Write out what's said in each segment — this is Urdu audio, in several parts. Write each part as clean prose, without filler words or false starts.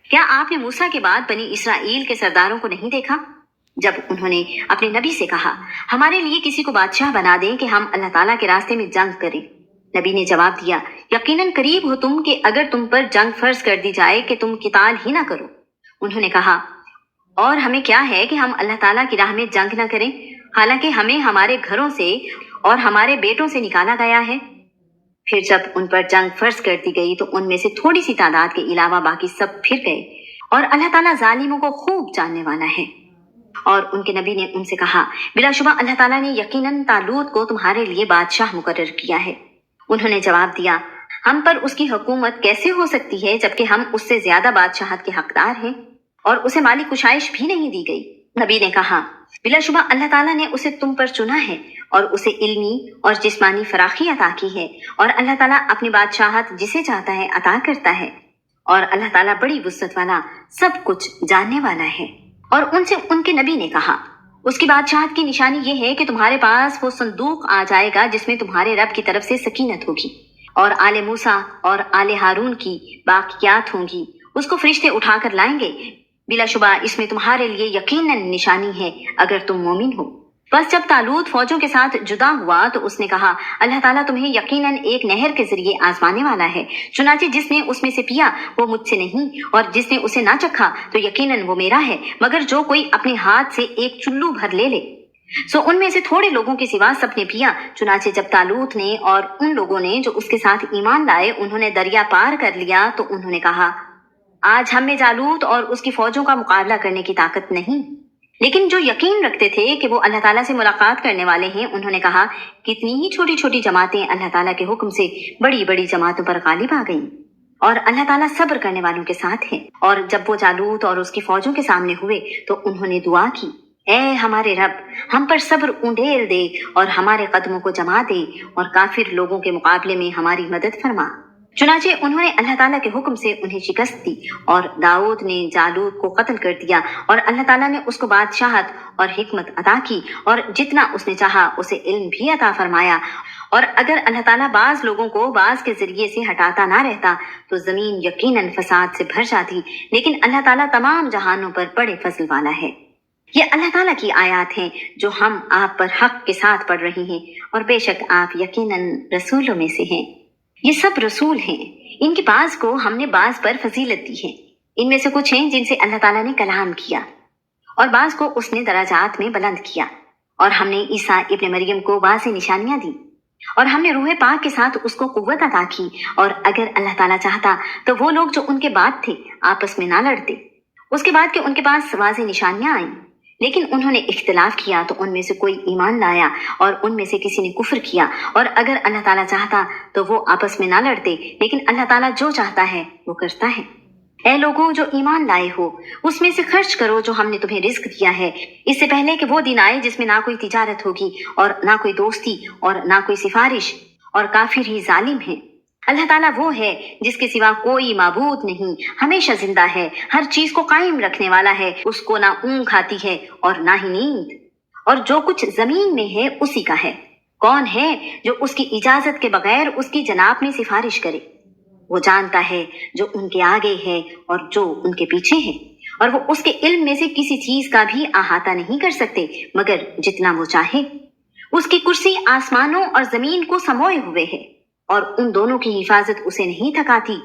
کیا آپ نے موسیٰ کے بعد بنی اسرائیل کے سرداروں کو نہیں دیکھا جب انہوں نے اپنے نبی سے کہا ہمارے لیے کسی کو بادشاہ بنا دیں کہ ہم اللہ تعالیٰ کے راستے میں جنگ کریں؟ نبی نے جواب دیا یقیناً قریب ہو تم کہ اگر تم پر جنگ فرض کر دی جائے کہ تم قتال ہی نہ کرو۔ انہوں نے کہا اور ہمیں کیا ہے کہ ہم اللہ تعالیٰ کی راہ میں جنگ نہ کریں، حالانکہ ہمیں ہمارے گھروں سے اور ہمارے بیٹوں سے نکالا گیا ہے۔ پھر جب ان پر جنگ فرض کر دی گئی تو ان میں سے تھوڑی سی تعداد کے علاوہ باقی سب پھر گئے، اور اللہ تعالیٰ ظالموں کو خوب جاننے والا ہے۔ اور ان کے نبی نے ان سے کہا بلا شبہ اللہ تعالیٰ نے یقیناً طالوت کو تمہارے لیے بادشاہ مقرر کیا ہے۔ انہوں نے جواب دیا ہم پر اس کی حکومت کیسے ہو سکتی ہے جبکہ ہم اس سے زیادہ بادشاہت کے حقدار ہیں، اور اسے مالی کشائش بھی نہیں دی گئی۔ نبی نے کہا بلا شبہ اللہ تعالیٰ نے اسے تم پر چنا ہے اور اسے علمی اور جسمانی فراخی عطا کی ہے، اور اللہ تعالیٰ اپنی بادشاہت جسے چاہتا ہے عطا کرتا ہے، اور اللہ تعالیٰ بڑی وسعت والا سب کچھ جاننے والا ہے۔ اور ان سے ان کے نبی نے کہا اس کی بادشاہت کی نشانی یہ ہے کہ تمہارے پاس وہ صندوق آ جائے گا جس میں تمہارے رب کی طرف سے سکینت ہوگی، اور آل موسیٰ اور آل ہارون کی باقیات ہوں گی، اس کو فرشتے اٹھا کر لائیں گے۔ بلا شبہ اس میں تمہارے لیے یقیناً نشانی ہے اگر تم مومن ہو۔ بس جب طالوت فوجوں کے ساتھ جدا ہوا تو اس نے کہا اللہ تعالیٰ تمہیں یقیناً ایک نہر کے ذریعے آزمانے والا ہے، چنانچہ جس نے اس میں سے پیا وہ مجھ سے نہیں، اور جس نے اسے نہ چکھا تو یقیناً وہ میرا ہے، مگر جو کوئی اپنے ہاتھ سے ایک چلو بھر لے لے۔ سو ان میں سے تھوڑے لوگوں کے سوا سب نے پیا۔ چنانچہ جب طالوت نے اور ان لوگوں نے جو اس کے ساتھ ایمان لائے انہوں نے دریا پار کر لیا تو انہوں نے کہا آج ہم میں جالوت اور اس کی فوجوں کا مقابلہ کرنے کی طاقت نہیں۔ لیکن جو یقین رکھتے تھے کہ وہ اللہ تعالیٰ سے ملاقات کرنے والے ہیں انہوں نے کہا کتنی ہی چھوٹی چھوٹی جماعتیں اللہ تعالیٰ کے حکم سے بڑی بڑی جماعتوں پر غالب آ گئیں، اور اللہ تعالیٰ صبر کرنے والوں کے ساتھ ہے۔ اور جب وہ جالوت اور اس کی فوجوں کے سامنے ہوئے تو انہوں نے دعا کی اے ہمارے رب ہم پر صبر اونڈیل دے اور ہمارے قدموں کو جما دے اور کافر لوگوں کے مقابلے میں ہماری مدد فرما۔ چنانچہ انہوں نے اللہ تعالیٰ کے حکم سے انہیں شکست دی، اور داؤد نے جالوت کو قتل کر دیا، اور اللہ تعالیٰ نے اس کو بادشاہت اور حکمت عطا کی، اور جتنا اس نے چاہا اسے علم بھی عطا فرمایا۔ اور اگر اللہ تعالیٰ بعض لوگوں کو بعض کے ذریعے سے ہٹاتا نہ رہتا تو زمین یقیناً فساد سے بھر جاتی، لیکن اللہ تعالیٰ تمام جہانوں پر بڑے فضل والا ہے۔ یہ اللہ تعالیٰ کی آیات ہیں جو ہم آپ پر حق کے ساتھ پڑھ رہے ہیں، اور بے شک آپ یقیناً رسولوں میں سے ہیں۔ یہ سب رسول ہیں، ان کے بعض کو ہم نے بعض پر فضیلت دی ہے، ان میں سے کچھ ہیں جن سے اللہ تعالیٰ نے کلام کیا، اور بعض کو اس نے درجات میں بلند کیا، اور ہم نے عیسیٰ ابن مریم کو واضح نشانیاں دی، اور ہم نے روح پاک کے ساتھ اس کو قوت عطا کی، اور اگر اللہ تعالیٰ چاہتا تو وہ لوگ جو ان کے بعد تھے آپس میں نہ لڑتے، اس کے بعد کہ ان کے پاس واضح نشانیاں آئیں، لیکن انہوں نے اختلاف کیا تو ان میں سے کوئی ایمان لایا اور ان میں سے کسی نے کفر کیا، اور اگر اللہ تعالیٰ چاہتا تو وہ آپس میں نہ لڑتے، لیکن اللہ تعالیٰ جو چاہتا ہے وہ کرتا ہے۔ اے لوگوں جو ایمان لائے ہو اس میں سے خرچ کرو جو ہم نے تمہیں رزق دیا ہے، اس سے پہلے کہ وہ دن آئے جس میں نہ کوئی تجارت ہوگی اور نہ کوئی دوستی اور نہ کوئی سفارش، اور کافر ہی ظالم ہیں۔ اللہ تعالیٰ وہ ہے جس کے سوا کوئی معبود نہیں، ہمیشہ زندہ ہے، ہر چیز کو قائم رکھنے والا ہے، اس کو نہ اونگ آتی ہے اور نہ ہی نیند، اور جو کچھ زمین میں ہے اسی کا ہے۔ کون ہے جو اس کی اجازت کے بغیر اس کی جناب میں سفارش کرے؟ وہ جانتا ہے جو ان کے آگے ہے اور جو ان کے پیچھے ہے، اور وہ اس کے علم میں سے کسی چیز کا بھی احاطہ نہیں کر سکتے مگر جتنا وہ چاہے۔ اس کی کرسی آسمانوں اور زمین کو سموئے ہوئے ہے، اور ان دونوں کی حفاظت اسے نہیں تھکاتی،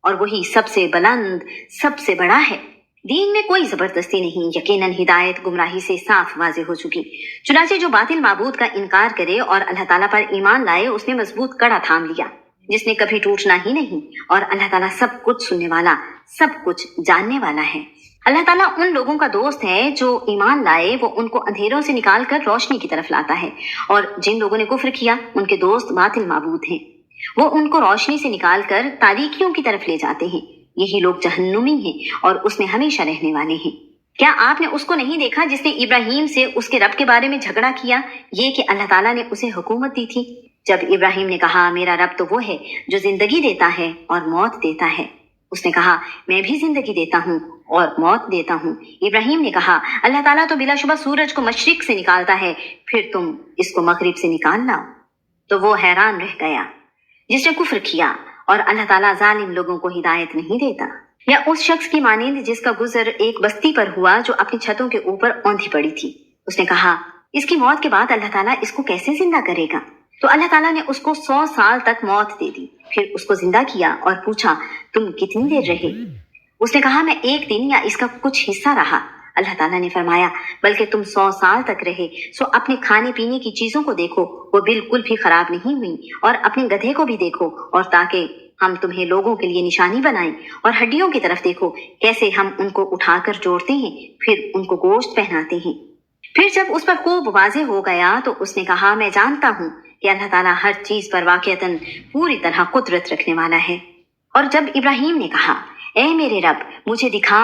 اور وہی سب سے بلند سب سے بڑا ہے۔ دین میں کوئی زبردستی نہیں، یقیناً ہدایت گمراہی سے صاف واضح ہو چکی۔ چنانچہ جو باطل معبود کا انکار کرے اور اللہ تعالیٰ پر ایمان لائے اس نے مضبوط کڑا تھام لیا جس نے کبھی ٹوٹنا ہی نہیں، اور اللہ تعالیٰ سب کچھ سننے والا سب کچھ جاننے والا ہے۔ اللہ تعالیٰ ان لوگوں کا دوست ہے جو ایمان لائے، وہ ان کو اندھیروں سے نکال کر روشنی کی طرف لاتا ہے، اور جن لوگوں نے کفر کیا ان کے دوست باطل معبود ہیں، وہ ان کو روشنی سے نکال کر تاریکیوں کی طرف لے جاتے ہیں۔ یہی لوگ جہنمی ہیں اور اس میں ہمیشہ رہنے والے ہیں۔ کیا آپ نے اس کو نہیں دیکھا جس نے ابراہیم سے اس کے رب کے بارے میں جھگڑا کیا، یہ کہ اللہ تعالیٰ نے اسے حکومت دی تھی؟ جب ابراہیم نے کہا میرا رب تو وہ ہے جو زندگی دیتا ہے اور موت دیتا ہے، اس نے کہا میں بھی زندگی دیتا ہوں اور موت دیتا ہوں۔ ابراہیم نے کہا اللہ تعالیٰ تو بلا شبہ سورج کو مشرق سے نکالتا ہے، پھر تم اس کو مغرب سے نکال لاؤ۔ تو وہ حیران رہ گیا جس نے کفر کیا، اور اللہ تعالیٰ ظالم لوگوں کو ہدایت نہیں دیتا۔ یا اس شخص کی مانند جس کا گزر ایک بستی پر ہوا جو اپنی چھتوں کے اوپر اوندھی پڑی تھی۔ اس نے کہا، اس کی موت کے بعد اللہ تعالیٰ اس کو کیسے زندہ کرے گا؟ تو اللہ تعالیٰ نے اس کو 100 سال تک موت دے دی، پھر اس کو زندہ کیا اور پوچھا، تم کتنی دیر رہے؟ اس نے کہا، میں 1 دن یا اس کا کچھ حصہ رہا۔ اللہ تعالیٰ نے فرمایا، بلکہ تم 100 سال تک رہے، سو اپنے کھانے پینے کی چیزوں کو دیکھو، وہ بالکل بھی خراب نہیں ہوئی، اور اپنے گدھے کو بھی دیکھو، اور تاکہ ہم تمہیں لوگوں کے لیے نشانی بنائیں، اور ہڈیوں کی طرف دیکھو، کیسے ہم ان کو اٹھا کر جوڑتے ہیں، پھر ان کو گوشت پہناتے ہیں۔ پھر جب اس پر خوب واضح ہو گیا تو اس نے کہا، میں جانتا ہوں کہ اللہ تعالیٰ ہر چیز پر واقعتاً پوری طرح قدرت رکھنے والا ہے۔ اور جب ابراہیم نے کہا، اے میرے رب، مجھے دکھا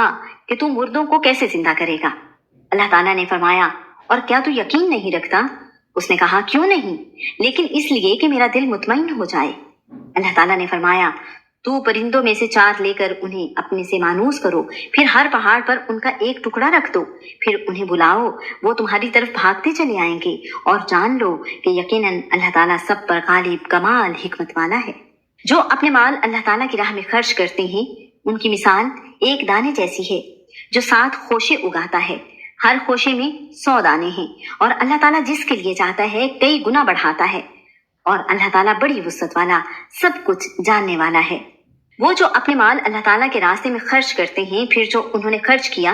کہ تو مردوں کو کیسے زندہ کرے گا؟ اللہ تعالیٰ نے فرمایا، اور کیا تو یقین نہیں رکھتا؟ اس نے کہا، کیوں نہیں؟ لیکن اس لیے کہ میرا دل مطمئن ہو جائے۔ اللہ تعالیٰ نے فرمایا، تو پرندوں میں سے 4 لے کر انہیں اپنے سے مانوس کرو، پھر ہر پہاڑ پر ان کا ایک ٹکڑا رکھ دو، پھر انہیں بلاؤ، وہ تمہاری طرف بھاگتے چلے آئیں گے، اور جان لو کہ یقیناً اللہ تعالیٰ سب پر غالب، کمال حکمت والا ہے۔ جو اپنے مال اللہ تعالیٰ کی راہ میں خرچ کرتے ہیں، ان کی مثال ایک دانے جیسی ہے جو 7 خوشے اگاتا ہے، ہر خوشے میں 100 دانے ہیں، اور اللہ تعالیٰ جس کے لیے چاہتا ہے کئی گنا بڑھاتا ہے، اور اللہ تعالیٰ بڑی وسعت والا، سب کچھ جاننے والا ہے۔ وہ جو اپنے مال اللہ تعالیٰ کے راستے میں خرچ کرتے ہیں، پھر جو انہوں نے خرچ کیا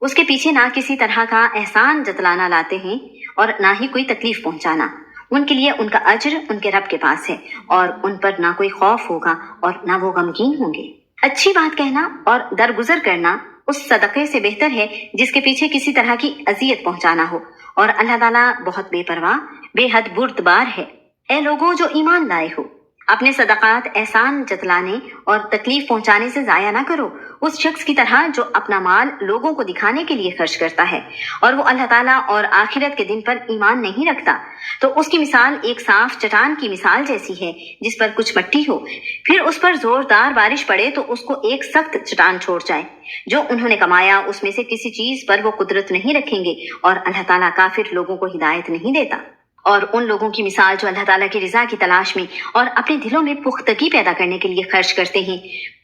اس کے پیچھے نہ کسی طرح کا احسان جتلانا لاتے ہیں اور نہ ہی کوئی تکلیف پہنچانا، ان کے لیے ان کا اجر ان کے رب کے پاس ہے، اور ان پر نہ کوئی خوف ہوگا اور نہ وہ غمگین ہوں گے۔ اچھی بات کہنا اور درگزر کرنا اس صدقے سے بہتر ہے جس کے پیچھے کسی طرح کی اذیت پہنچانا ہو، اور اللہ تعالیٰ بہت بے پرواہ، بے حد بردبار ہے۔ اے لوگوں جو ایمان لائے ہو، اپنے صدقات احسان جتلانے اور تکلیف پہنچانے سے ضائع نہ کرو، اس شخص کی طرح جو اپنا مال لوگوں کو دکھانے کے لیے خرچ کرتا ہے اور وہ اللہ تعالیٰ اور آخرت کے دن پر ایمان نہیں رکھتا، تو اس کی مثال ایک صاف چٹان کی مثال جیسی ہے جس پر کچھ مٹی ہو، پھر اس پر زوردار بارش پڑے تو اس کو ایک سخت چٹان چھوڑ جائے۔ جو انہوں نے کمایا اس میں سے کسی چیز پر وہ قدرت نہیں رکھیں گے، اور اللہ تعالیٰ کافر لوگوں کو ہدایت نہیں دیتا۔ اور ان لوگوں کی مثال جو اللہ تعالیٰ کی رضا کی تلاش میں اور اپنے دلوں میں پختگی پیدا کرنے کے لیے خرچ کرتے ہیں،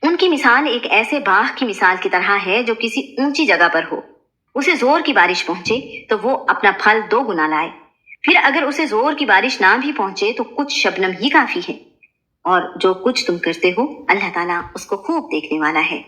ان کی مثال ایک ایسے باغ کی مثال کی طرح ہے جو کسی اونچی جگہ پر ہو، اسے زور کی بارش پہنچے تو وہ اپنا پھل 2 گنا لائے، پھر اگر اسے زور کی بارش نہ بھی پہنچے تو کچھ شبنم ہی کافی ہے۔ اور جو کچھ تم کرتے ہو اللہ تعالیٰ اس کو خوب دیکھنے والا ہے۔